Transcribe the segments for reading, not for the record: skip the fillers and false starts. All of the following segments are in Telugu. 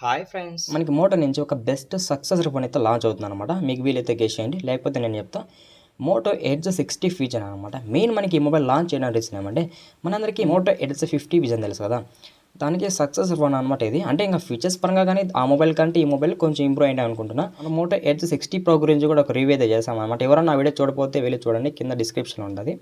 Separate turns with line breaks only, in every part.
హాయ్ ఫ్రెండ్స్, మనకి మోటో నుంచి ఒక బెస్ట్ సక్సెస్ ఫోన్ అయితే లాంచ్ అవుతుంది అనమాట. మీకు వీలైతే గెస్ చేయండి, లేకపోతే నేను చెప్తా. మోటో ఎడ్జ్ 60 ఫీచర్ అనమాట. మెయిన్ మనకి ఈ మొబైల్ లాంచ్ చేయడానికి రీజన్ ఏమంటే, మనందరికీ మోటో ఎడ్జ్ 50 విజన్ తెలుసు కదా, దానికి సక్సెస్ ఫోన్ అనమాట ఇది. అంటే ఇంకా ఫీచర్స్ పరంగా కానీ ఆ మొబైల్ కంటే ఈ మొబైల్ కొంచెం ఇంప్రూవ్ అయ్యింది అనుకుంటున్నా. మన మోటో ఎడ్జ్ 60 ప్రో గురించి కూడా ఒక రివ్యూ అయితే చేసాం అనమాట. ఎవరన్నా వీడియో చూడకపోతే వెళ్ళి చూడండి, కింద డిస్క్రిప్షన్ ఉంటుంది.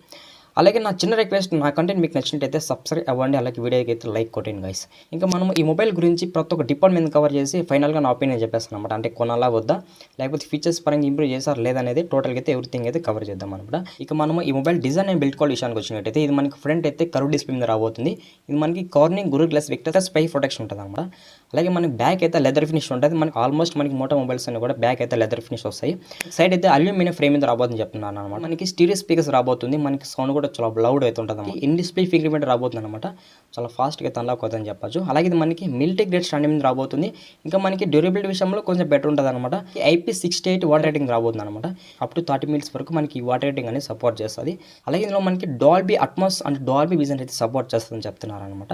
అలాగే నా చిన్న రిక్వెస్ట్, నా కంటెంట్ మీకు నచ్చినట్టయితే సబ్స్క్రైబ్ అవ్వండి, అలాగే వీడియోకి అయితే లైక్ కొట్టండి గైస్. ఇంకా మనం ఈ మొబైల్ గురించి ప్రతి ఒక్క డిపార్ట్మెంట్ కవర్ చేసి ఫైనల్గా నా ఒపీనియన్ చెప్పేస్తాను అనమాట. అంటే కొనాలా వద్దా, లేకపోతే ఫీచర్స్ పరంగా ఇంప్రూవ్ చేశారు లేదనేది టోటల్గా అయితే ఎవ్రీథింగ్ అయితే కవర్ చేద్దాం అనమాట. ఇక మనము ఈ mobile design and build quality విషయానికి వచ్చినట్టయితే, ఇది మనకి ఫ్రంట్ అయితే కర్వ్ డిస్ప్లే మీద రాబోతుంది. ఇది మనకి కార్నింగ్ గురు గ్లాస్ విక్టర్ స్పై ప్రొటెక్షన్ ఉంటుంది అనమాట. అలాగే మనకి బ్యాక్ అయితే లెదర్ ఫినిష్ ఉంటుంది. మనకి ఆల్మోస్ట్ మనకి మోటో మొబైల్స్ అన్ని కూడా బ్యాక్ అయితే లెదర్ ఫినిష్ వస్తాయి. సైడ్ అయితే అల్యూమినియం ఫ్రేమ్ మీద రాబోతుంది చెప్తున్నాను అనమాట. మనకి స్టీరియో స్పీకర్స్ రాబోతుంది. మనకి సౌండ్ కూడా చాలా లౌడ్ అయితే ఉంటుంది. ఇన్ డిస్ప్లే ఫింగర్ ప్రింట్ రాబోతుంది అనమాట. చాలా ఫాస్ట్గా అయితే అన్లాక్ అవుతుందని చెప్పచ్చు. అలాగే ఇది మనకి మిలిటరీ గ్రేడ్ స్టాండింగ్ మీద రాబోతుంది. ఇంకా మనకి డ్యూరబిలిటీ విషయంలో కొంచెం బెటర్ ఉంటుంది అనమాట. IP68 వాటర్ రేటింగ్ రాబోతుంది అనమాట. అప్ టు 30 మినిట్స్ వరకు మనకి ఈ వాటర్ రేటింగ్ అనేది సపోర్ట్ చేస్తుంది. అలాగే ఇందులో మనకి Dolby Atmos and Dolby vision అయితే సపోర్ట్ చేస్తుందని చెప్తున్నారు అనమాట.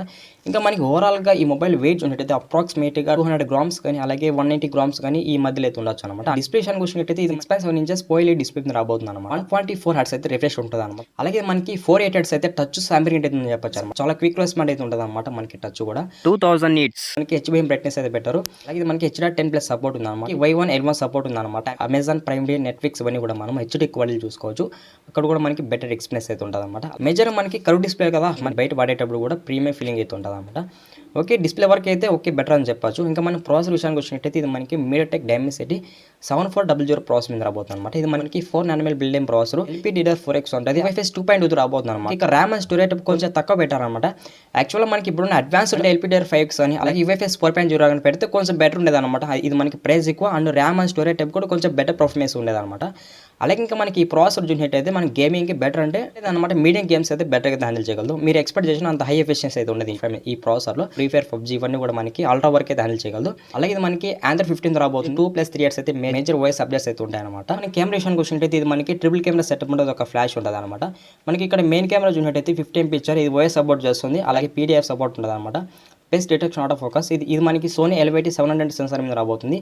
ఇంకా మనకి ఓవరాల్గా ఈ మొబైల్ వెయిట్ ఉన్నట్టయితే అప్రాక్సిమేట్గా 200 గ్రామ్స్ కానీ అలాగే 190 గ్రామ్స్ కానీ ఈ మధ్యలో అయితే ఉండొచ్చు అనమాట. డిస్ప్లే చూసినట్టయితే ఇది 6.7 ఇంచెస్ పోయిలీ డిస్ప్లే మీద రాబోతుంది అనమాట. 1.4 హెర్ట్జ్ అయితే రిఫ్రెష్ ఉంటుంది అనమాట. అలాగే మనకి 4.8 హెర్ట్జ్ అయితే టచ్ సాంపరింగ్ అయితే చెప్పొచ్చు అనమాట. చాలా క్విక్ రెస్పాండ్ అయితే ఉంటుంది అనమాట. మనకి టచ్ కూడా 2000 నీట్స్ మనకి HBM బ్రైట్నెస్ అయితే పెట్టారు. అలాగే ఇది మనకి HDR10+ సపోర్ట్ ఉంది అనమాట. Y1 L1 సపోర్ట్ ఉంది అనమాట. అమెజాన్ ప్రైమ్ డే, నెట్ఫ్లిక్స్ ఇవన్నీ కూడా మనం HD క్వాలిటీ చూసుకోవచ్చు. అక్కడ కూడా మనకి బెటర్ ఎక్స్పీరియన్స్ అయితే ఉంటుంది అనమాట. మేజర్ మనకి కర్వ్ డిస్ప్లే కదా, మన బయట వాడేటప్పుడు కూడా ప్రీమియం ఫీలింగ్ అయితే ఉంటుంది అనమాట. ఓకే, డిస్ప్లే వర్క్ అయితే ఓకే బెటర్ అని చెప్పచ్చు. ఇంకా మనం ప్రాసెసర్ విషయానికి వచ్చినట్టయితే ఇది మనకి MediaTek Dimensity 7400 ప్రాసెసర్ మీద రాబోతుంది అనమాట. ఇది మనకి 4 nm బిల్డ్ ప్రాసెసర్, LPDDR4X ఉంటుంది. Wi-Fi 2.2 రాబోతుంది అనమాట. ఇక ర్యామ్ అండ్ స్టోరేజ్ కొంచెం తక్కువ పెట్టారనమాట. యాక్చువల్గా మనకి ఇప్పుడున్న అడ్వాన్స్డ్ LPDDR5X అని అలాగే Wi-Fi 4.0 అని పెడితే కొంచెం బెటర్ ఉండేది అనమాట. ఇది మనకి ప్రైస్ ఎక్కువ and RAM and storage type కూడా కొంచెం బెటర్ పర్ఫార్మెన్స్ ఉండేది అనమాట. అలాగే ఇంకా మనకి ఈ ప్రాసెసర్ చూసినట్టయితే మనకి గేమింగ్కి బెటర్ అంటే అనమాట. మీడియం గేమ్స్ అయితే బెటర్గా హ్యాండిల్ చేయగలదు. మీరు ఎక్స్పెక్ట్ చేసిన అంత హై ఎఫిషియన్సీ అయితే ఉండదు ఈ ప్రాసెసర్లో. ఫ్రీ ఫైర్, PUBG ఇవన్నీ కూడా మనకి అల్ట్రా వర్క్ అయితే హ్యాండిల్ చేయగలదు. అలాగే ఇది మనకి Android 15 రాబోతుంది. 2+3 ఇయర్స్ అయితే మేజర్ వాయిస్ అప్డేట్స్ అయితే ఉంటాయి అనమాట. మనకి కెమెరా విషయానికి వచ్చినట్టయితే ఇది మనకి ట్రిపుల్ కెమెరా సెటప్ ఉంటుంది, ఒక ఫ్లాష్ ఉంటుంది అనమాట. మనకి ఇక్కడ మెయిన్ కెమెరా చూసినట్టయితే 15 పిక్చర్, ఇది వాయిస్ సపోర్ట్ చేస్తుంది. అలాగే PDF సపోర్ట్ ఉంటుంది అనమాట. Best detection auto focus. ఇది మనకి Sony LVT 700 సెన్సార్ మీద రాబోతుంది.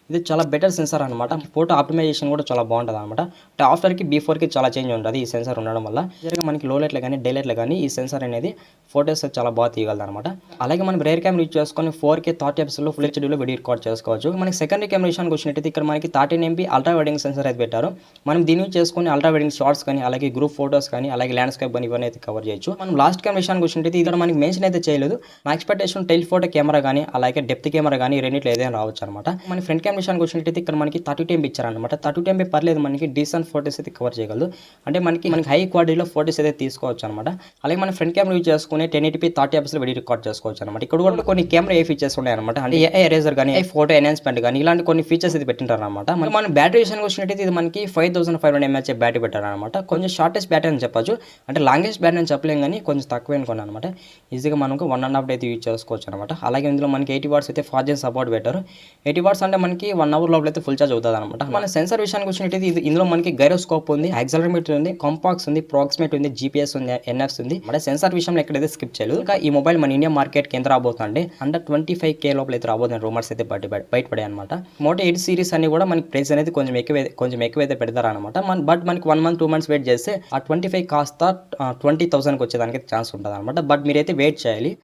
ఇది చాలా బెటర్ సెన్సార్ అనమాట. ఫోటో ఆప్టిమైజేషన్ కూడా చాలా బాగుంటుంది అనమాట. అంటే ఆఫ్టర్కి బిఫోర్కి చాలా చేంజ్ ఉంటుంది ఈ సెన్సార్ ఉండడం వల్ల. జరగా మనకి లో లైట్లో కానీ డే లైట్లో కానీ ఈ సెన్సార్ అనేది ఫోటోస్ చాలా బాగా తీయగలదు అనమాట. అలాగే మనం రేర్ కెమెరా యూజ్ చేసుకొని 4K 30 fps ఫుల్ హెచ్డీలో వీడియో రికార్డ్ చేసుకోవచ్చు. మనకి సెకండరీ కెమెరా విషయానికి వచ్చినట్టయితే ఇక్కడ మనకి 13 MP అల్ట్రా వైడింగ్ సెన్సార్ అయితే పెట్టారు. మనం దీన్ని యూజ్ చేసుకొని అల్ట్రా వైడింగ్ షార్ట్స్ కానీ అలాగే గ్రూప్ ఫోటోస్ కానీ అలాగే ల్యాండ్స్కేప్ కానీ ఇవన్నీ అయితే కవర్ చేయొచ్చు. మనం లాస్ట్ కెమెరా విషయానికి వచ్చినట్టయితే ఇక్కడ మనకి మెన్షన్ అయితే చేయలేదు. నా ఎక్స్పెక్టేషన్ టెల్ ఫోటో కెమెరా కానీ అలాగే డెప్త్ కెమెరా కానీ రెండిట్లో ఏదైనా రావచ్చు అనమాట. మన ఫ్రంట్ కెమెరా విషయానికి వచ్చినట్టయితే ఇక్కడ మనకి 32 MP ఇచ్చారనమాట. 32 MP పర్లేదు, మనకి డీసెంట్ ఫోటోస్ అయితే కవర్ చేయగలదు. అంటే మనకి హై క్వాలిటీలో ఫోటోస్ అయితే తీసుకోవచ్చు అనమాట. అలాగే మన ఫ్రంట్ కెమెరా యూజ్ చేసుకుని 1080p 30 fps వీడియో రికార్డ్ చేసుకోవచ్చు అనమాట. ఇక్కడ కూడా కొన్ని కెమెరా ఏ ఫీచర్స్ ఉన్నాయి అనమాట. అంటే AI ఎరేజర్ కానీ ఫోటో ఎన్హాన్స్మెంట్ కానీ ఇలాంటి కొన్ని ఫీచర్స్ అయితే పెట్టింటారు అనమాట. మన బ్యాటరీ విషయానికి వచ్చినట్టయితే ఇది మనకి 5500 mAh బ్యాటరీ పెట్టారు అనమాట. కొంచెం షార్టెస్ట్ బ్యాటరీ అని చెప్పచ్చు. అంటే లాంగెస్ట్ బ్యాటరీ అని చెప్పలేం కానీ కొంచెం తక్కువ అనుకోండి అనమాట. ఈజీగా మనకు 1.5 అయితే యూజ్ చేసుకోవచ్చు అనమాట. అలాగే ఇందులో మనకి 80 watts అయితే ఫాస్ట్ ఛార్జింగ్ సపోర్ట్ పెట్టారు. 80 watts అంటే మనకి 1 hour లోపల అయితే ఫుల్ ఛార్జ్ అవుతుంది అనమాట. మన సెన్సార్ విషయానికి వచ్చినట్టయితే ఇందులో మనకి గైరోస్కోప్ ఉంది, యాక్సిలరోమీటర్ ఉంది, కాంపాక్స్ ఉంది, ప్రాక్సిమేట్ ఉంది, GPS ఉంది, NFC ఉంది. మన సెన్సార్ విషయంలో ఎక్కడైతే స్కిప్ చేయలేదు. ఇంకా ఈ మొబైల్ మన ఇండియా మార్కెట్ కింద రాబోతుంది. అండర్ 25K లోపల అయితే రాబోతుంది రూమర్స్ అయితే బయటపడాయి అనమాట. మోటో 8 సిరీస్ అని కూడా మనకి ప్రైస్ అనేది కొంచెం ఎక్కువ అయితే పెడతారు అనమాట. బట్ మనకి 1 month 2 months వెయిట్ చేస్తే ఆ 25 కాస్త 20,000కి వచ్చేదానికి ఛాన్స్ ఉంటుంది అనమాట. బట్ మీరైతే వెయిట్ చేయాలి.